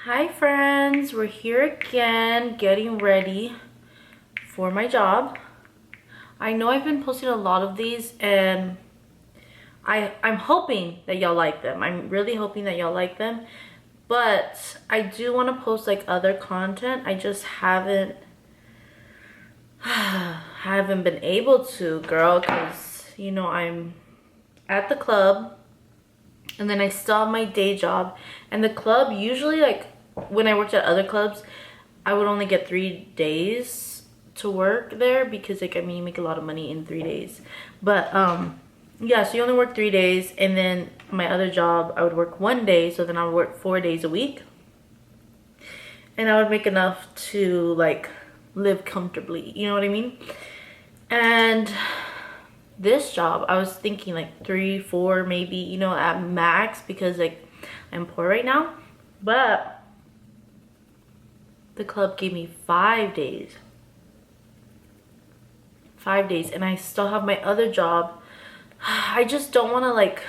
Hi friends, we're here again getting ready for my job. I know I've been posting a lot of these and I'm hoping that y'all like them. I'm really hoping that y'all like them. But I do want to post like other content. I just haven't been able to, girl, because you know I'm at the club and then I still have my day job. And the club usually, like when I worked at other clubs, I would only get 3 days to work there because like I mean you make a lot of money in 3 days. But yeah, so you only work 3 days, and then my other job I would work 1 day, so then I would work 4 days a week. And I would make enough to like live comfortably, you know what I mean? And this job I was thinking like 3, 4 maybe, you know, at max, because like I'm poor right now. But the club gave me 5 days. 5 days, and I still have my other job. I just don't want to like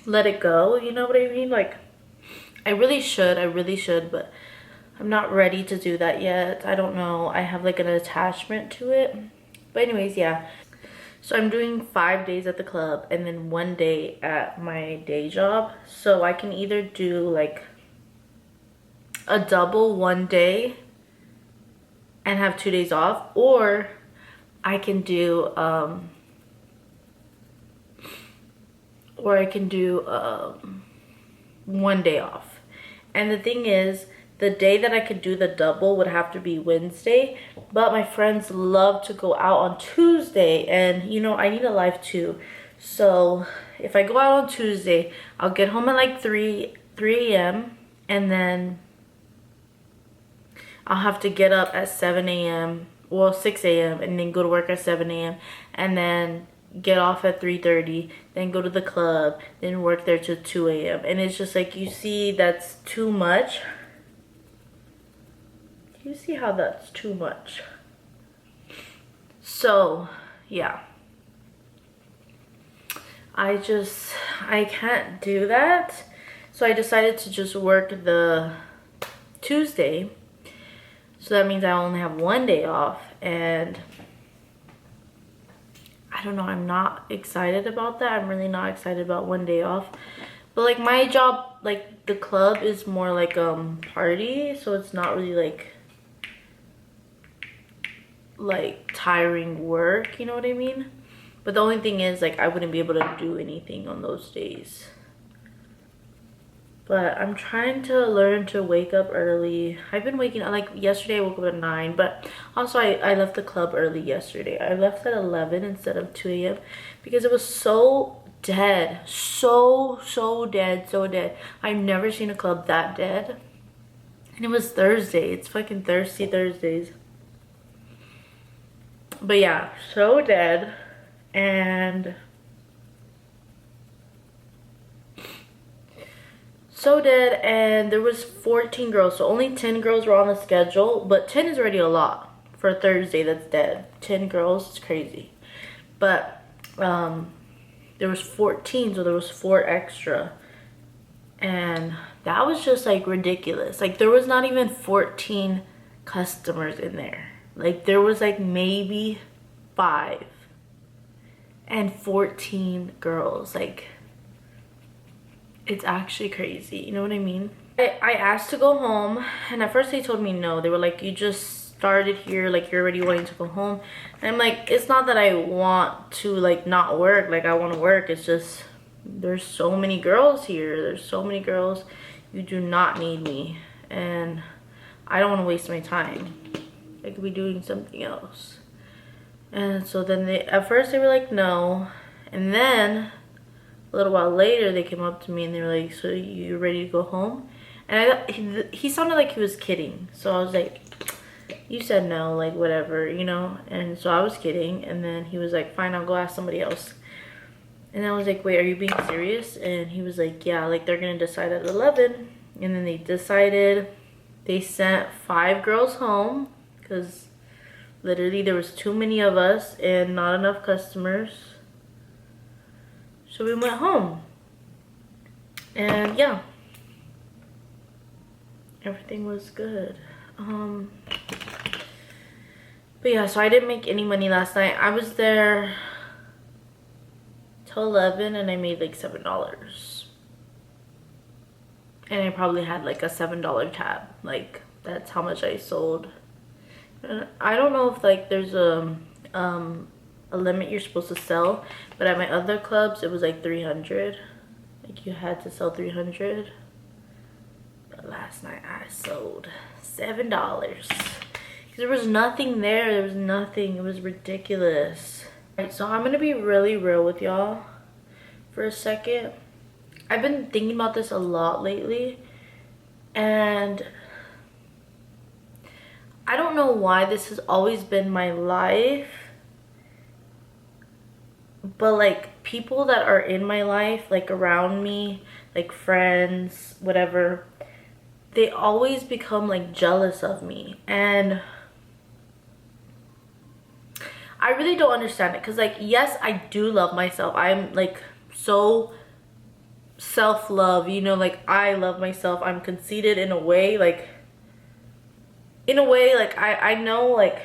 let it go, you know what I mean? Like I really should, but I'm not ready to do that yet. I don't know, I have like an attachment to it. But anyways, yeah, so I'm doing 5 days at the club and then 1 day at my day job. So I can either do like a double 1 day and have 2 days off, or I can do 1 day off. And the thing is, the day that I could do the double would have to be Wednesday, but my friends love to go out on Tuesday, and you know I need a life too. So if I go out on Tuesday, I'll get home at like 3 a.m. and then I'll have to get up at 7 a.m. well 6 a.m. and then go to work at 7 a.m. and then get off at 3:30, then go to the club, then work there till 2 a.m. and it's just like, you see, that's too much. You see how that's too much? So yeah, I can't do that. So I decided to just work the Tuesday. So that means I only have 1 day off, and I don't know, I'm not excited about that. I'm really not excited about 1 day off. But like my job, like the club is more like party, so it's not really like tiring work, you know what I mean? But the only thing is, like, I wouldn't be able to do anything on those days. But I'm trying to learn to wake up early. I've been waking up, like yesterday I woke up at 9, but also I left the club early yesterday. I left at 11 instead of 2 a.m. because it was so dead. So dead, so dead. I've never seen a club that dead. And it was Thursday. It's fucking thirsty Thursdays. But yeah, so dead. And so dead, and there was 14 girls, so only 10 girls were on the schedule, but 10 is already a lot for a Thursday that's dead. 10 girls is crazy. But there was 14, so there was 4 extra, and that was just like ridiculous. Like there was not even 14 customers in there. Like there was like maybe 5 and 14 girls. Like it's actually crazy, you know what I mean? I asked to go home, and at first they told me no. They were like, you just started here, like you're already wanting to go home. And I'm like, it's not that I want to like not work, like I want to work. It's just there's so many girls here. There's so many girls. You do not need me, and I don't want to waste my time. I could be doing something else. And so then at first they were like no, and then a little while later they came up to me and they were like, so you ready to go home? And he sounded like he was kidding, so I was like, you said no, like whatever, you know? And so I was kidding, and then he was like, fine, I'll go ask somebody else. And I was like, wait, are you being serious? And he was like, yeah, like they're gonna decide at 11. And then they decided. They sent 5 girls home because literally there was too many of us and not enough customers. So we went home. And yeah, everything was good. But yeah, so I didn't make any money last night. I was there till 11 and I made like $7. And I probably had like a $7 tab. Like, that's how much I sold. And I don't know if like there's a limit you're supposed to sell, but at my other clubs it was like 300. Like, you had to sell 300. But last night I sold $7. There was nothing there. There was nothing. It was ridiculous. Alright, so I'm gonna be really real with y'all for a second. I've been thinking about this a lot lately, and I don't know why this has always been my life, but like, people that are in my life, like around me, like friends, whatever, they always become like jealous of me. And I really don't understand it, because like, yes, I do love myself. I'm like so self-love, you know, like I love myself. I'm conceited in a way, like I know, like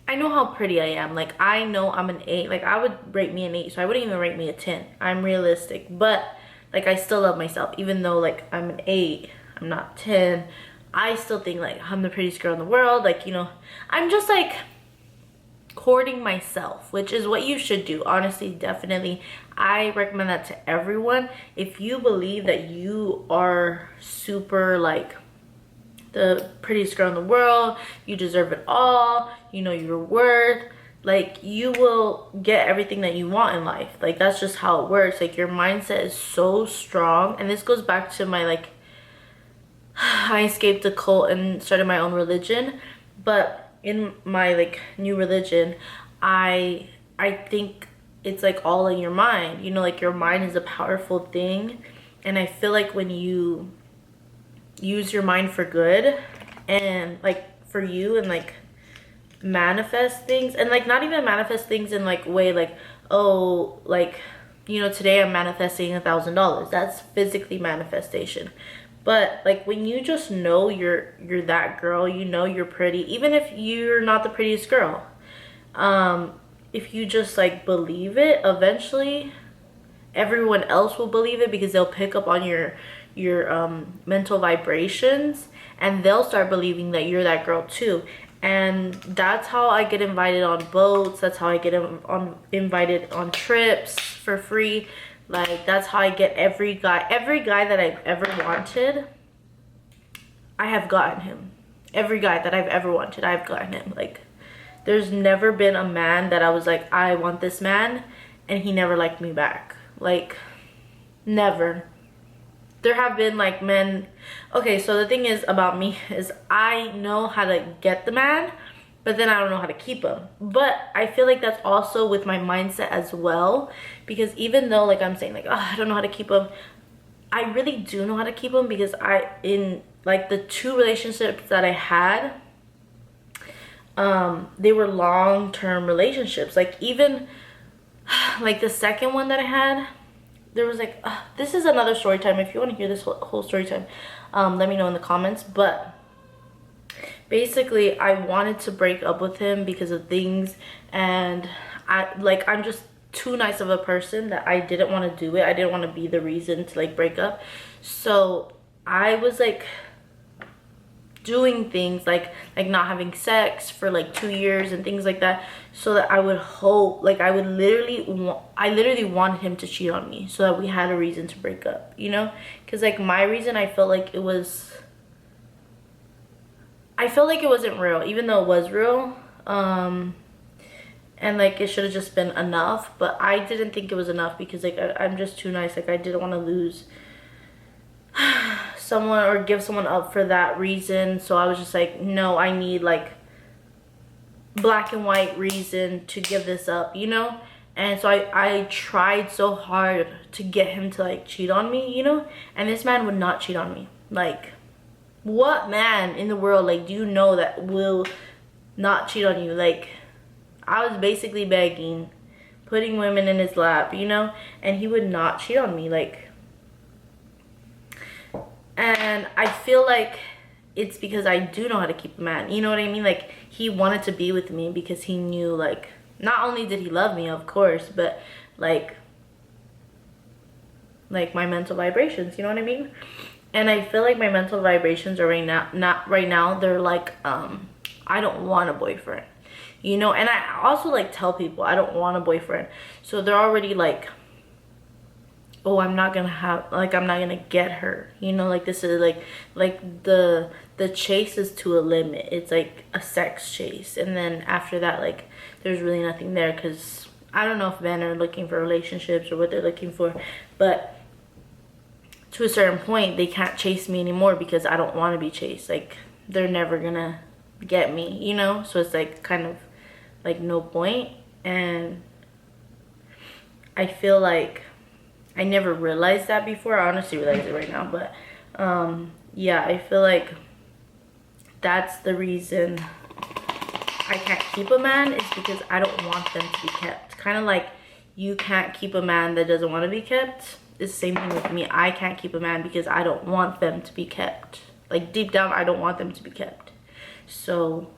I know how pretty I am. Like, I know I'm an 8. Like, I would rate me an 8, so I wouldn't even rate me a 10. I'm realistic, but like, I still love myself. Even though like I'm an 8, I'm not 10, I still think like I'm the prettiest girl in the world. Like, you know, I'm just like courting myself, which is what you should do. Honestly, definitely, I recommend that to everyone. If you believe that you are super like the prettiest girl in the world, you deserve it all, you know your worth, like, you will get everything that you want in life. Like, that's just how it works. Like, your mindset is so strong. And this goes back to my like, I escaped a cult and started my own religion. But in my like new religion, I think it's like all in your mind, you know, like your mind is a powerful thing. And I feel like when you use your mind for good and like for you, and like manifest things, and like not even manifest things in like way like, oh, like, you know, today I'm manifesting $1,000. That's physically manifestation. But like, when you just know you're that girl, you know you're pretty, even if you're not the prettiest girl, if you just like believe it, eventually everyone else will believe it, because they'll pick up on your mental vibrations, and they'll start believing that you're that girl too. And that's how I get invited on boats. That's how I get invited on trips for free. Like, that's how I get every guy that I've ever wanted. I have gotten him. Every guy that I've ever wanted, I've gotten him. Like, there's never been a man that I was like, I want this man, and he never liked me back. Like, never. There have been like men. Okay, so the thing is about me is I know how to get the man, but then I don't know how to keep him. But I feel like that's also with my mindset as well, because even though like I'm saying like, oh, I don't know how to keep him, I really do know how to keep him, because in like the 2 relationships that I had, they were long-term relationships. Like, even like the second one that I had, there was like, this is another story time. If you want to hear this whole story time, let me know in the comments. But basically, I wanted to break up with him because of things, and I'm just too nice of a person that I didn't want to do it. I didn't want to be the reason to like break up. So I was like doing things like not having sex for like 2 years and things like that, so that I would hope, like I literally wanted him to cheat on me so that we had a reason to break up, you know? Because like my reason, I felt like it wasn't real, even though it was real. And like, it should have just been enough, but I didn't think it was enough, because like I'm just too nice. Like, I didn't want to lose someone or give someone up for that reason. So I was just like, no, I need like black and white reason to give this up, you know? And so I tried so hard to get him to like cheat on me, you know? And this man would not cheat on me. Like, what man in the world, like, do you know that will not cheat on you? Like, I was basically begging, putting women in his lap, you know? And he would not cheat on me. Like, And I feel like it's because I do know how to keep a man. You know what I mean? Like, he wanted to be with me because he knew, like, not only did he love me, of course, but like my mental vibrations, you know what I mean? And I feel like my mental vibrations are right now, they're like, I don't want a boyfriend, you know? And I also like tell people I don't want a boyfriend. So they're already like, oh, I'm not gonna get her, you know? Like, this is like the chase is to a limit. It's like a sex chase, and then after that, like, there's really nothing there, because I don't know if men are looking for relationships or what they're looking for, but to a certain point they can't chase me anymore because I don't want to be chased. Like, they're never gonna get me, you know? So it's like kind of like no point. And I feel like I never realized that before. I honestly realize it right now, but yeah, I feel like that's the reason I can't keep a man, is because I don't want them to be kept. Kind of like you can't keep a man that doesn't want to be kept. It's the same thing with me. I can't keep a man because I don't want them to be kept. Like, deep down, I don't want them to be kept. So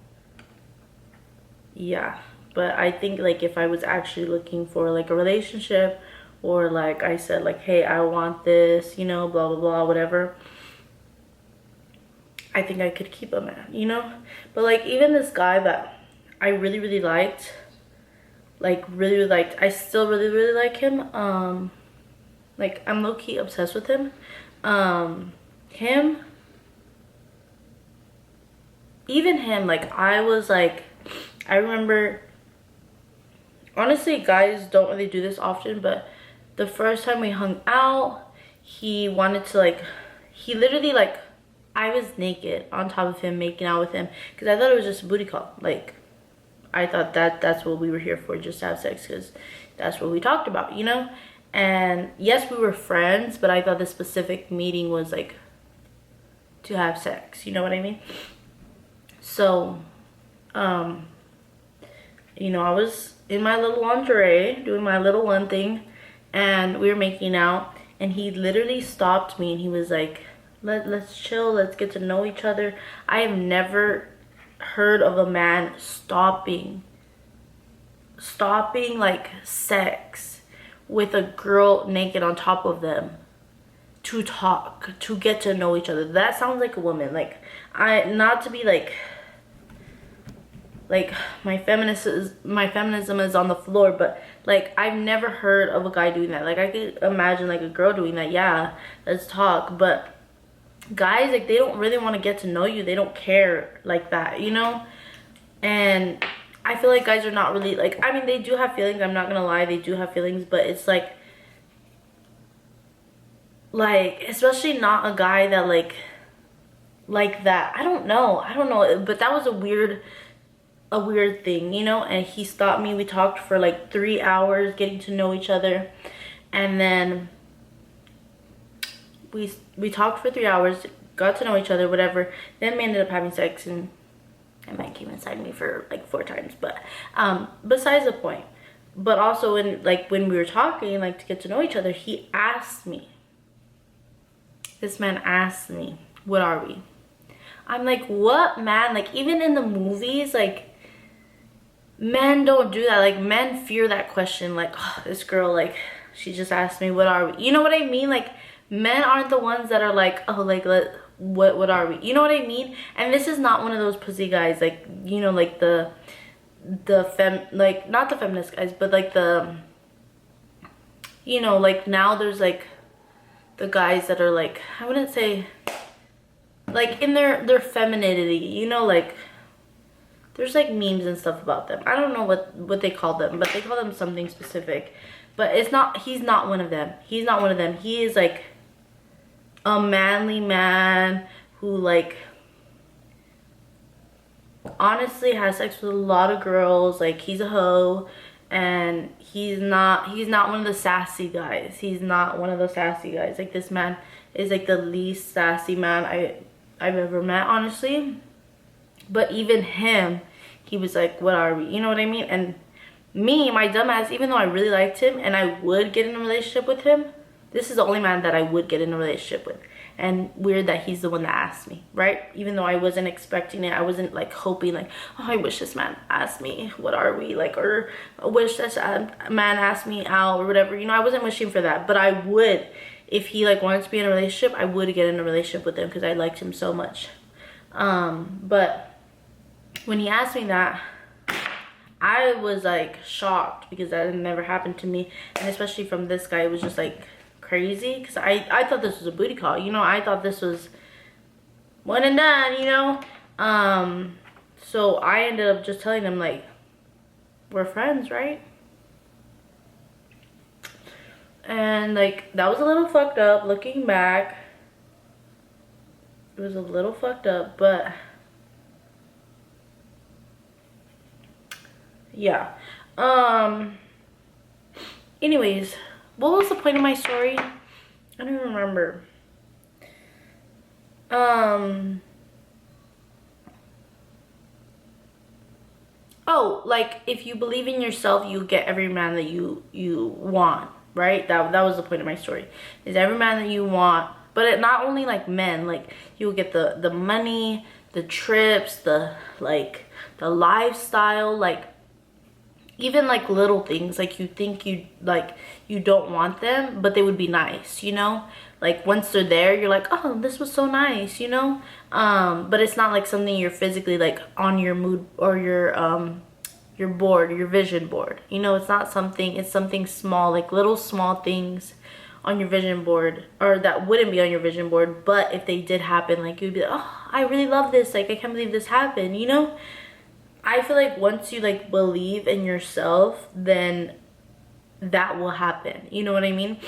yeah, but I think like if I was actually looking for like a relationship, or like I said, like, hey, I want this, you know, blah blah blah, whatever, I think I could keep a man, you know? But like, even this guy that I really liked, like really liked, I still really like him. Like, I'm low-key obsessed with him. Him, even him, like, I was like, I remember, honestly, guys don't really do this often, but the first time we hung out, he wanted to, like, he literally, like, I was naked on top of him, making out with him, because I thought it was just a booty call. Like, I thought that's what we were here for, just to have sex, because that's what we talked about, you know? And yes, we were friends, but I thought the specific meeting was like to have sex, you know what I mean? So you know, I was in my little lingerie doing my little one thing, and we were making out, and he literally stopped me and he was like, let's chill, let's get to know each other. I have never heard of a man stopping like sex with a girl naked on top of them to talk, to get to know each other. That sounds like a woman. Like, not to be like my feminism is on the floor, but like, I've never heard of a guy doing that. Like, I could imagine like a girl doing that, yeah, let's talk, but guys, like, they don't really want to get to know you. They don't care like that, you know? And I feel like guys are not really, like, I mean, they do have feelings, I'm not gonna lie, they do have feelings, but it's like, especially not a guy that, like that. I don't know, but that was a weird thing, you know? And he stopped me, we talked for like 3 hours, getting to know each other, and then we talked for 3 hours, got to know each other, whatever. Then we ended up having sex, and a man came inside me for like 4 times, but besides the point. But also, when we were talking, like, to get to know each other, this man asked me, what are we? I'm like, what, man? Like, even in the movies, like, men don't do that. Like, men fear that question, like, oh, this girl, like, she just asked me, what are we? You know what I mean? Like, men aren't the ones that are like, oh, like, what are we? You know what I mean? And this is not one of those pussy guys, like, you know, like like, not the feminist guys, but like the, you know, like, now there's like the guys that are like, I wouldn't say, like, in their femininity, you know, like, there's like memes and stuff about them. I don't know what they call them, but they call them something specific. But he's not one of them. He's not one of them. He is like a manly man who, like, honestly has sex with a lot of girls. Like, he's a hoe, and he's not one of the sassy guys. He's not one of those sassy guys. Like, this man is like the least sassy man I've ever met, honestly. But even him, he was like, what are we? You know what I mean? And me, my dumbass, even though I really liked him and I would get in a relationship with him, this is the only man that I would get in a relationship with. And weird that he's the one that asked me, right? Even though I wasn't expecting it, I wasn't like hoping like, oh, I wish this man asked me, what are we, like, or I wish this man asked me out or whatever, you know. I wasn't wishing for that, but I would, if he like wanted to be in a relationship, I would get in a relationship with him because I liked him so much. But when he asked me that, I was like shocked because that had never happened to me, and especially from this guy, it was just like crazy because I thought this was a booty call, you know. I thought this was one and done, you know. So I ended up just telling him like, we're friends, right? And like that was a little fucked up looking back. It was a little fucked up, but yeah. Anyways, what was the point of my story? I don't even remember. Oh, like if you believe in yourself, you get every man that you want, right? That was the point of my story. Is every man that you want, but it not only like men, like you'll get the money, the trips, the like the lifestyle, like even like little things, like you think you don't want them, but they would be nice, you know. Like once they're there, you're like, oh, this was so nice, you know. But it's not like something you're physically like on your mood or your board, your vision board, you know. It's not something, it's something small, like little small things on your vision board, or that wouldn't be on your vision board, but if they did happen, like you'd be like, oh, I really love this, like I can't believe this happened, you know. I feel like once you like believe in yourself, then that will happen, you know what I mean?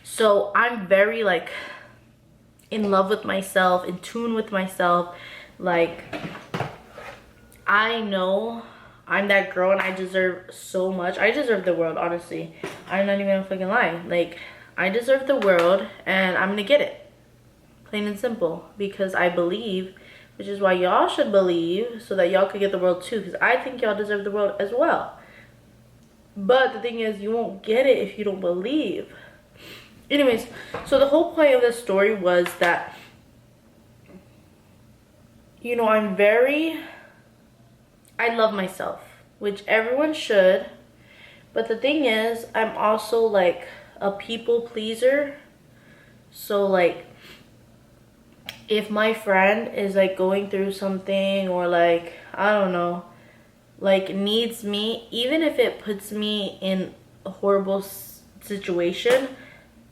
So I'm very like in love with myself, in tune with myself. Like I know I'm that girl and I deserve so much. I deserve the world, honestly. I'm not even gonna fucking lie. Like I deserve the world and I'm gonna get it, plain and simple, because I believe, which is why y'all should believe, so that y'all could get the world too, because I think y'all deserve the world as well. But the thing is, you won't get it if you don't believe. Anyways, so the whole point of this story was that, you know, I love myself, which everyone should. But the thing is, I'm also like a people pleaser. So like, if my friend is like going through something, or like, I don't know, like needs me, even if it puts me in a horrible situation,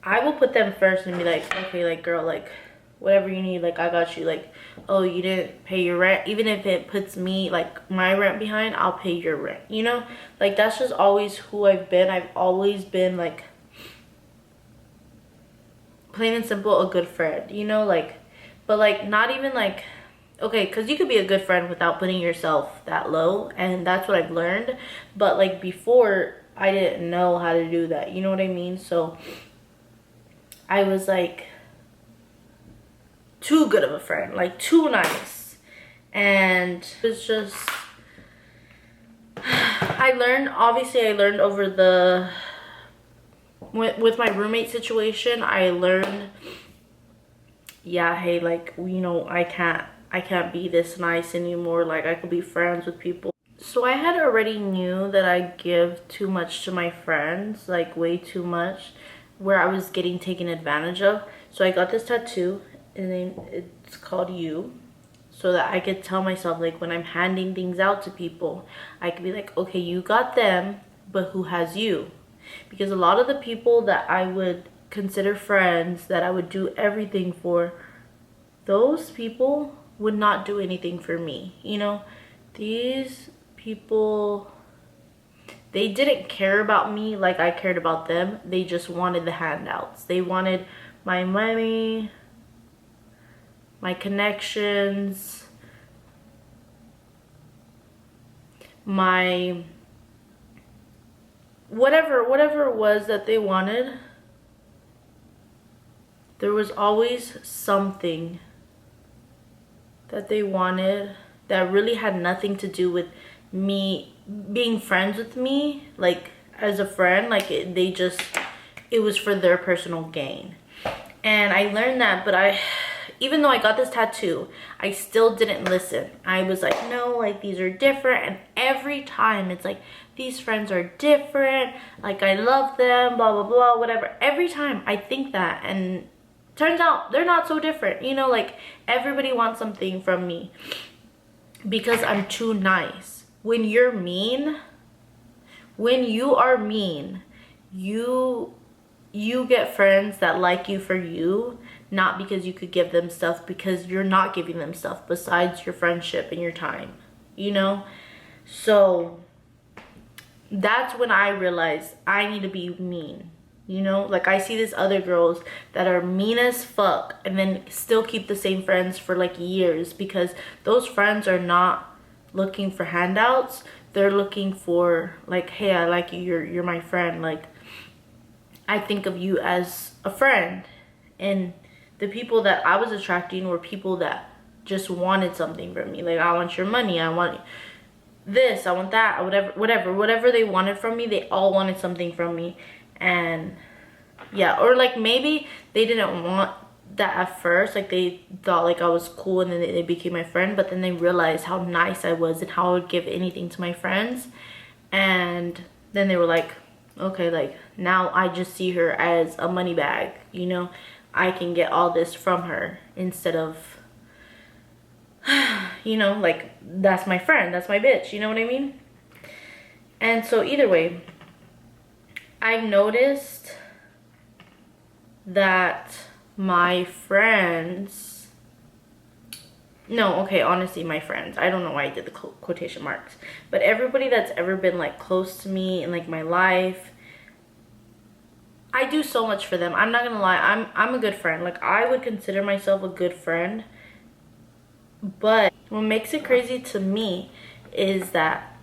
I will put them first and be like, okay, like girl, like whatever you need, like I got you. Like, oh, you didn't pay your rent, even if it puts me like my rent behind, I'll pay your rent, you know. Like that's just always who I've been. I've always been like, plain and simple, a good friend, you know. Like, but like not even like, okay, because you could be a good friend without putting yourself that low, and that's what I've learned. But like before, I didn't know how to do that, you know what I mean? So I was like too good of a friend, like too nice. And it was just, I learned over the, with my roommate situation, I learned, yeah, hey, like, you know, I can't be this nice anymore. Like I could be friends with people. So I had already knew that I give too much to my friends, like way too much, where I was getting taken advantage of. So I got this tattoo, and then it's called You, so that I could tell myself, like when I'm handing things out to people, I could be like, okay, you got them, but who has you? Because a lot of the people that I would consider friends, that I would do everything for, those people would not do anything for me, you know. These people, they didn't care about me like I cared about them. They just wanted the handouts. They wanted my money, my connections, my whatever it was that they wanted. There was always something that they wanted that really had nothing to do with me being friends with me, like as a friend. Like they just it was for their personal gain. And I learned that, but even though I got this tattoo, I still didn't listen. I was like, no, like these are different. And every time it's like, these friends are different, like I love them, blah, blah, blah, whatever. Every time I think that, and turns out they're not so different. You know, like everybody wants something from me because I'm too nice. When you're mean, when you are mean, you get friends that like you for you, not because you could give them stuff, because you're not giving them stuff besides your friendship and your time, you know? So that's when I realized I need to be mean, you know? Like I see these other girls that are mean as fuck and then still keep the same friends for like years, because those friends are not looking for handouts. They're looking for like, hey, I like you, you're my friend, like I think of you as a friend. And the people that I was attracting were people that just wanted something from me. Like, I want your money, I want this, I want that, whatever they wanted from me, they all wanted something from me. And yeah, or like maybe they didn't want that at first, like they thought like I was cool, and then they became my friend, but then they realized how nice I was and how I would give anything to my friends. And then they were like, okay, like now I just see her as a money bag, you know? I can get all this from her instead of, you know, like that's my friend, that's my bitch, you know what I mean? And so either way, I've noticed that my friends, no, okay, honestly, my friends, I don't know why I did the quotation marks, but everybody that's ever been like close to me in like my life, I do so much for them. I'm not gonna lie, I'm a good friend. Like I would consider myself a good friend. But what makes it crazy to me is that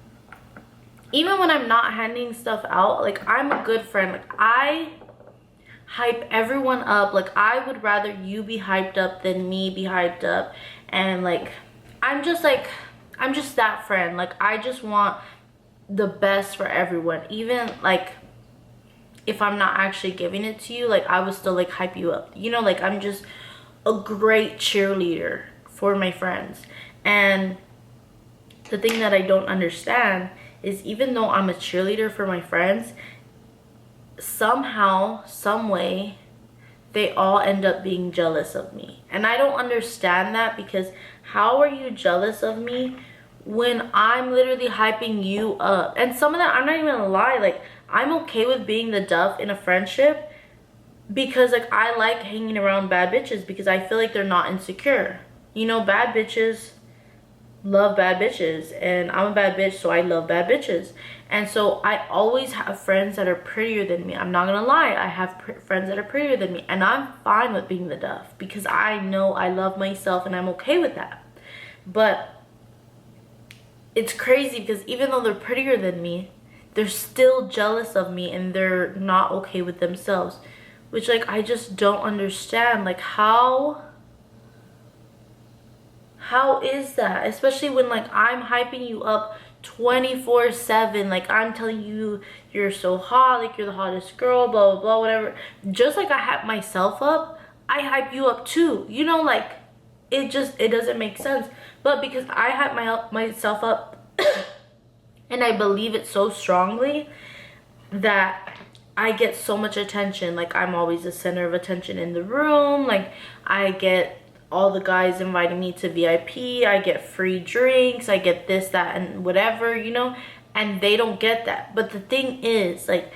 even when I'm not handing stuff out, like I'm a good friend. Like I hype everyone up. Like I would rather you be hyped up than me be hyped up. And like I'm just that friend. Like I just want the best for everyone. Even like if I'm not actually giving it to you, like I would still like hype you up, you know? Like I'm just a great cheerleader for my friends. And the thing that I don't understand is, even though I'm a cheerleader for my friends, somehow, some way, they all end up being jealous of me. And I don't understand that, because how are you jealous of me when I'm literally hyping you up? And some of that, I'm not even gonna lie, like I'm okay with being the duff in a friendship, because like I like hanging around bad bitches, because I feel like they're not insecure. You know, bad bitches love bad bitches, and I'm a bad bitch, so I love bad bitches. And so I always have friends that are prettier than me. I'm not gonna lie, I have friends that are prettier than me, and I'm fine with being the duff, because I know I love myself and I'm okay with that. But it's crazy, because even though they're prettier than me, they're still jealous of me, and they're not okay with themselves, which like I just don't understand. Like how is that? Especially when like I'm hyping you up 24/7, like I'm telling you you're so hot, like you're the hottest girl, blah blah blah, whatever. Just like I hype myself up, I hype you up too, you know? Like it doesn't make sense. But because I hype myself up and I believe it so strongly, that I get so much attention. Like I'm always the center of attention in the room. Like I get all the guys inviting me to VIP, I get free drinks, I get this, that, and whatever, you know? And they don't get that. But the thing is, like,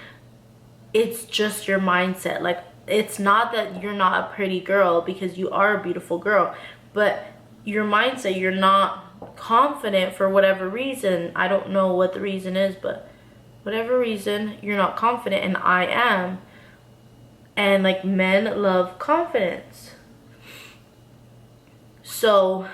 it's just your mindset. Like, it's not that you're not a pretty girl, because you are a beautiful girl, but your mindset, you're not confident for whatever reason. I don't know what the reason is, but whatever reason, you're not confident, and I am. And like men love confidence. So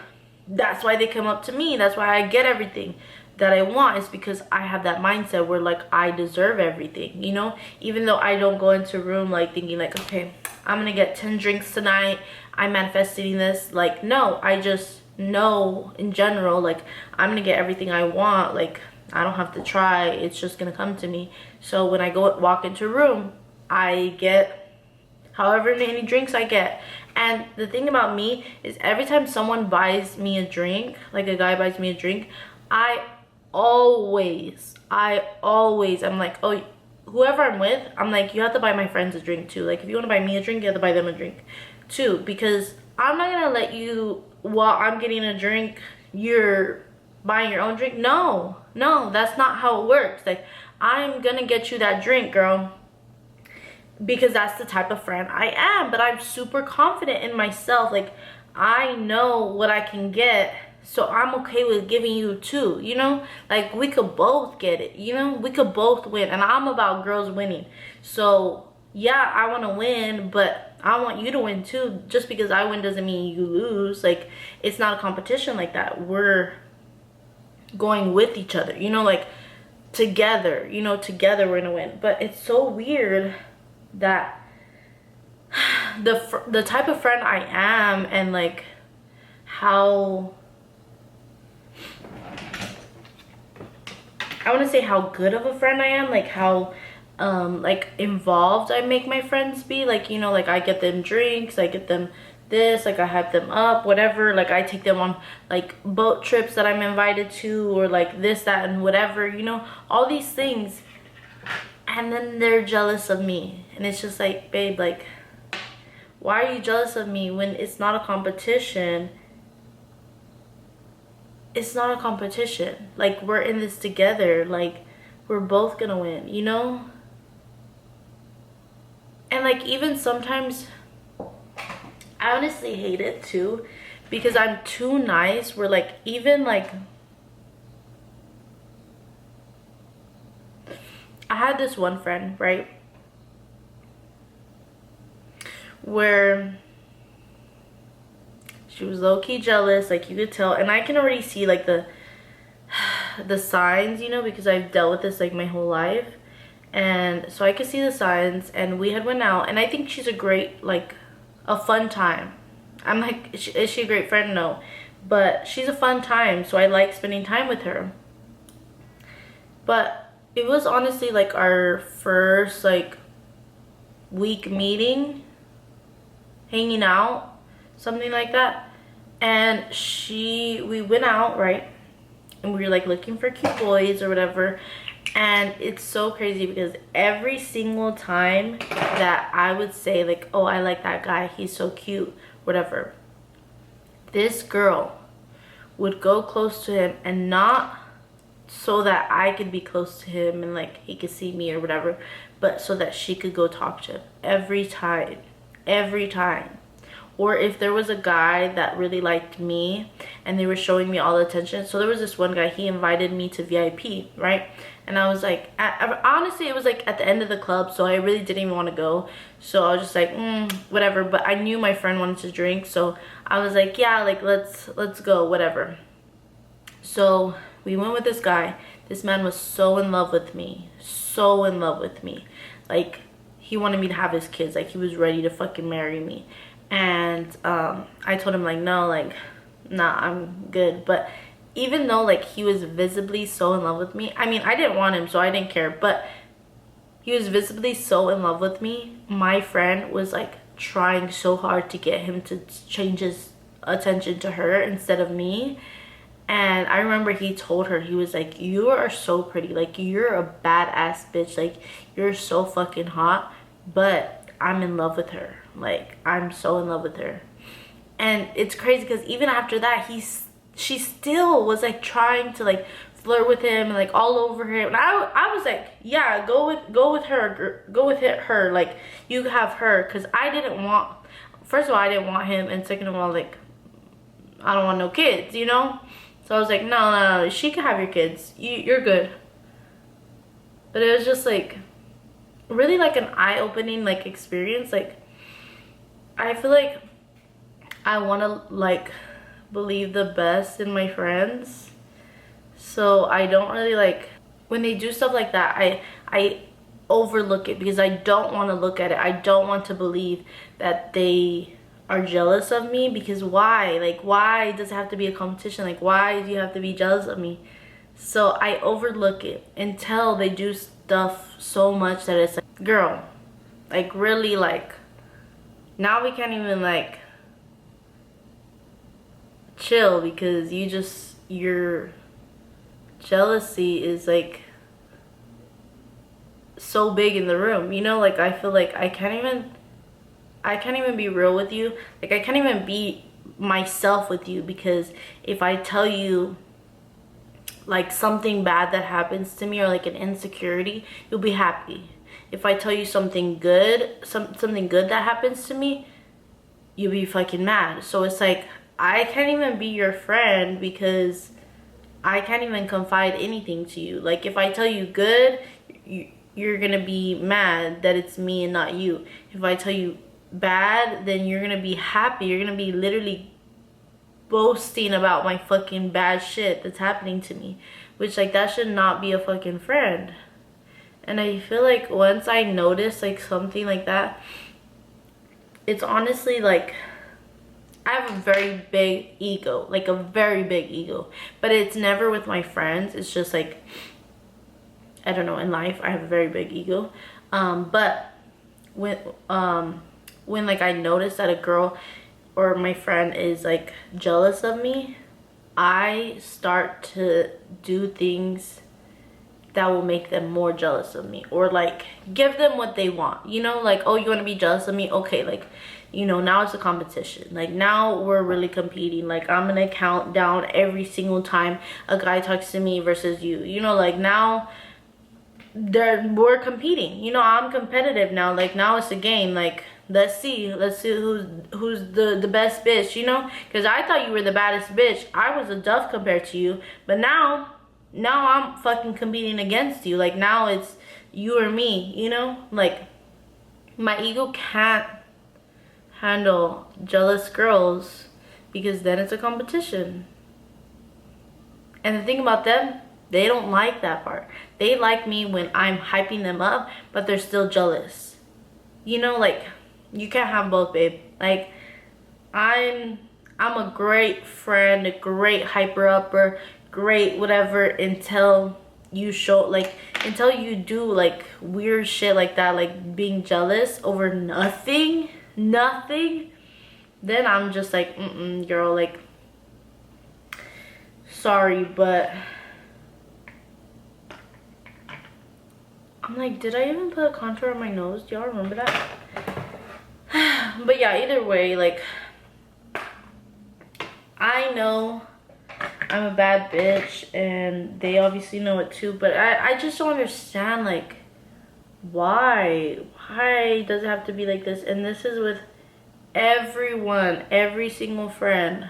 that's why they come up to me. That's why I get everything that I want, is because I have that mindset where like I deserve everything, you know? Even though I don't go into a room like thinking like, okay, I'm gonna get 10 drinks tonight, I'm manifesting this. Like, no, I just know in general, like I'm gonna get everything I want. Like I don't have to try, it's just gonna come to me. So when I walk into a room, I get however many drinks I get. And the thing about me is every time someone buys me a drink, like a guy buys me a drink, I always, I'm like, oh, whoever I'm with, I'm like, you have to buy my friends a drink too. Like, if you want to buy me a drink, you have to buy them a drink too. Because I'm not going to let you, while I'm getting a drink, you're buying your own drink. No, that's not how it works. Like, I'm going to get you that drink, girl, because that's the type of friend I am. But I'm super confident in myself. Like, I know what I can get, so I'm okay with giving you too, you know? Like, we could both get it, you know? We could both win, and I'm about girls winning. So yeah, I want to win, but I want you to win too. Just because I win doesn't mean you lose. Like, it's not a competition like that. We're going with each other, you know? Like, together, you know, together we're gonna win. But it's so weird that the type of friend I am, and like how, I want to say how good of a friend I am, like how like involved I make my friends be. Like, you know, like I get them drinks, I get them this, like I hype them up, whatever. Like, I take them on like boat trips that I'm invited to, or like this, that, and whatever, you know, all these things. And then they're jealous of me, and it's just like, babe, like, why are you jealous of me when it's not a competition? It's not a competition. Like, we're in this together. Like, we're both gonna win, you know? And like, even sometimes I honestly hate it too, because I'm too nice. We're like, even like, I had this one friend, right, where she was low-key jealous, like you could tell, and I can already see like the signs, you know, because I've dealt with this like my whole life. And so I could see the signs, and we had went out, and I think she's a great, like, a fun time. I'm like, is she a great friend? No, but she's a fun time, so I like spending time with her. But it was honestly like our first like week meeting, hanging out, something like that. And we went out, right, and we were like looking for cute boys or whatever. And it's so crazy because every single time that I would say like, oh, I like that guy, he's so cute, whatever, this girl would go close to him, and not so that I could be close to him and like he could see me or whatever, but so that she could go talk to him every time. Or if there was a guy that really liked me and they were showing me all the attention. So there was this one guy, he invited me to VIP, right? And I was like, honestly, it was like at the end of the club, so I really didn't even want to go. So I was just like, whatever. But I knew my friend wanted to drink, so I was like, yeah, like let's go, whatever. So we went with this guy. This man was so in love with me, so in love with me. Like, he wanted me to have his kids. Like, he was ready to fucking marry me. And I told him like, no, like, nah, I'm good. But even though like he was visibly so in love with me, I mean, I didn't want him, so I didn't care, but he was visibly so in love with me. My friend was like trying so hard to get him to change his attention to her instead of me. And I remember he told her, he was like, you are so pretty, like you're a badass bitch, like you're so fucking hot, but I'm in love with her. Like, I'm so in love with her. And it's crazy because even after that, she still was like trying to like flirt with him and like all over him. And I was like, yeah, go with her, like you have her. Because I didn't want, first of all, I didn't want him, and second of all, like, I don't want no kids, you know. So I was like, no, she can have your kids, you're good. But it was just like really like an eye-opening like experience. Like, I feel like I want to like believe the best in my friends, so I don't really like when they do stuff like that. I overlook it because I don't want to look at it. I don't want to believe that they are jealous of me, because why? Like, why does it have to be a competition? Like, why do you have to be jealous of me? So I overlook it until they do stuff so much that it's like, girl, Like really, like now we can't even like chill because your jealousy is like so big in the room, you know? Like I feel like I can't even be real with you. Like I can't even be myself with you, because if I tell you like something bad that happens to me or like an insecurity, you'll be happy. If I tell you something good, something good that happens to me, you'll be fucking mad. So it's like I can't even be your friend because I can't even confide anything to you. Like if I tell you good, you're gonna be mad that it's me and not you. If I tell you bad, then you're gonna be happy. You're gonna be literally boasting about my fucking bad shit that's happening to me, which like that should not be a fucking friend. And I feel like once I notice like something like that, it's honestly like I have a very big ego, like a very big ego, but it's never with my friends. It's just like, I don't know, in life I have a very big ego. But when like I notice that a girl or my friend is like jealous of me, I start to do things that will make them more jealous of me, or like give them what they want, you know? Like, oh, you want to be jealous of me? Okay, like, you know, now it's a competition. Like now we're really competing. Like I'm gonna count down every single time a guy talks to me versus you, you know? Like now we're competing, you know? I'm competitive now. Like now it's a game. Like let's see who's the best bitch, you know? Because I thought you were the baddest bitch. I was a duff compared to you, but now I'm fucking competing against you. Like now it's you or me, you know? Like my ego can't handle jealous girls because then it's a competition. And the thing about them, they don't like that part. They like me when I'm hyping them up, but they're still jealous. You know, like you can't have both, babe. Like I'm a great friend, a great hyper upper, great whatever, until you show like, until you do like weird shit like that, like being jealous over nothing, then I'm just like, girl, like sorry, but I'm like, did I even put a contour on my nose? Do y'all remember that? But yeah, either way, like I know I'm a bad bitch and they obviously know it too, but I just don't understand, like why does it have to be like this? And this is with everyone, every single friend.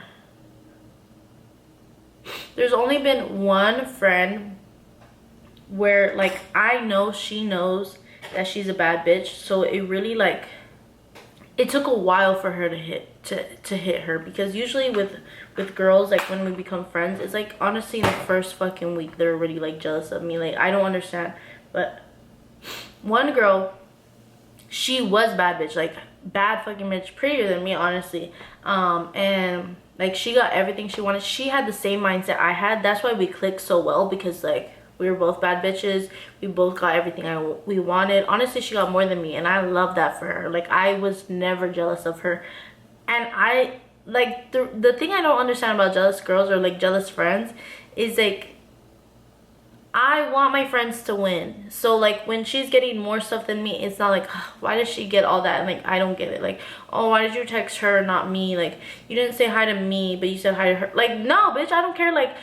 There's only been one friend where like I know she knows that she's a bad bitch, so it really like it took a while for her to hit her, because usually with girls, like when we become friends, it's like honestly in the first fucking week they're already like jealous of me. Like I don't understand. But one girl, she was bad bitch, like bad fucking bitch, prettier than me honestly, and like she got everything she wanted. She had the same mindset I had. That's why we clicked so well, because like we were both bad bitches. We both got everything we wanted. Honestly, she got more than me, and I love that for her. Like I was never jealous of her. And I like the thing I don't understand about jealous girls or like jealous friends is like I want my friends to win. So like when she's getting more stuff than me, it's not like, why does she get all that? And like I don't get it. Like, oh, why did you text her, not me? Like you didn't say hi to me, but you said hi to her. Like no, bitch, I don't care. Like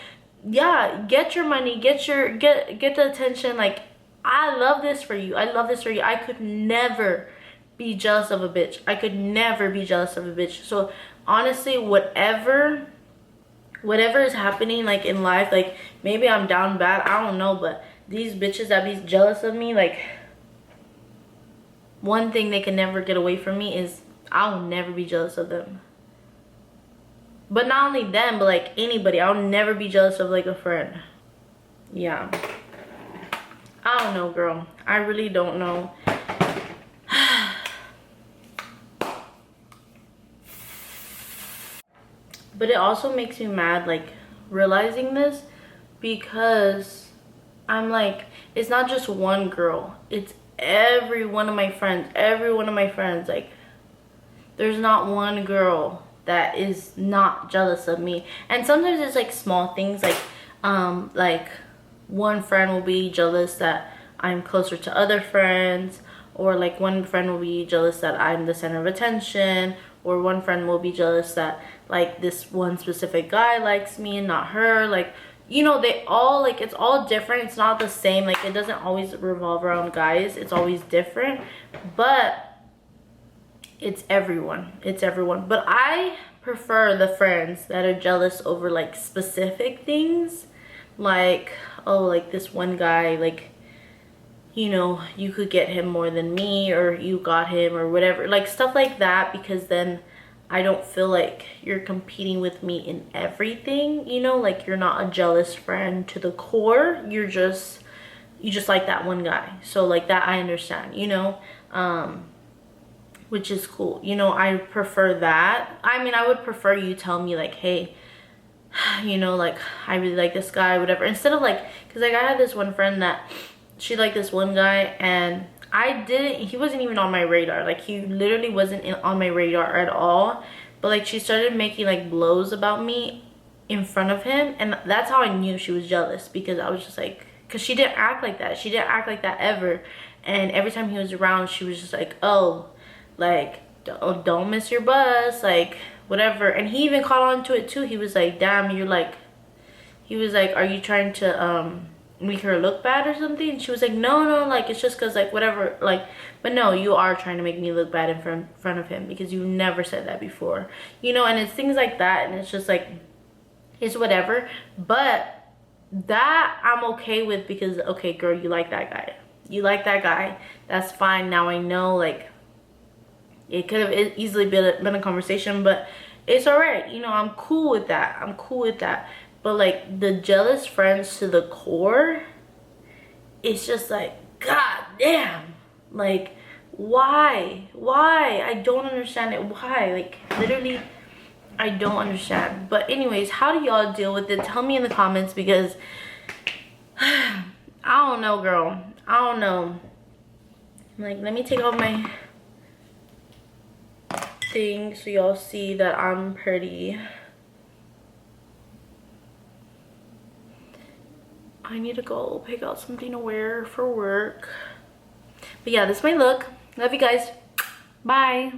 yeah, get your money, get the attention. Like I love this for you. I love this for you. I could never be jealous of a bitch. I could never be jealous of a bitch. So honestly, whatever is happening like in life, like maybe I'm down bad, I don't know, but these bitches that be jealous of me, like one thing they can never get away from me is I'll never be jealous of them. But not only them, but like anybody, I'll never be jealous of like a friend. Yeah, I don't know, girl. I really don't know. But it also makes me mad, like realizing this, because I'm like, it's not just one girl, it's every one of my friends, like, there's not one girl that is not jealous of me. And sometimes it's like small things, like one friend will be jealous that I'm closer to other friends, or like one friend will be jealous that I'm the center of attention, or one friend will be jealous that like this one specific guy likes me and not her. Like, you know, they all, like, it's all different. It's not the same. Like, it doesn't always revolve around guys. It's always different. But it's everyone. It's everyone. But I prefer the friends that are jealous over like specific things. Like, oh, like this one guy, like, you know, you could get him more than me, or you got him, or whatever. Like, stuff like that, because then I don't feel like you're competing with me in everything, you know? Like, you're not a jealous friend to the core. You just like that one guy. So, like, that I understand, you know? Which is cool. You know, I prefer that. I mean, I would prefer you tell me, like, hey, you know, like, I really like this guy, whatever. Instead of, like, because, like, I had this one friend that she liked this one guy, and he wasn't even on my radar. Like, he literally wasn't on my radar at all. But, like, she started making, like, blows about me in front of him. And that's how I knew she was jealous, because I was just like, because she didn't act like that. She didn't act like that ever. And every time he was around, she was just like, oh, like, don't miss your bus, like, whatever. And he even caught on to it too. He was like, damn, you're like, he was like, are you trying to make her look bad or something? And she was like, no, like, it's just because, like, whatever, like, but no, you are trying to make me look bad in front of him, because you never said that before, you know? And it's things like that, and it's just like, it's whatever. But that I'm okay with, because, okay, girl, you like that guy, that's fine. Now I know, like, it could have easily been a conversation, but it's all right. You know, I'm cool with that. But, like, the jealous friends to the core, it's just like, god damn. Like, why? I don't understand it. Why? Like, literally, I don't understand. But anyways, how do y'all deal with it? Tell me in the comments, because I don't know, girl. I don't know. Like, let me take off my thing so y'all see that I'm pretty. I need to go pick out something to wear for work. But yeah, this is my look. Love you guys. Bye.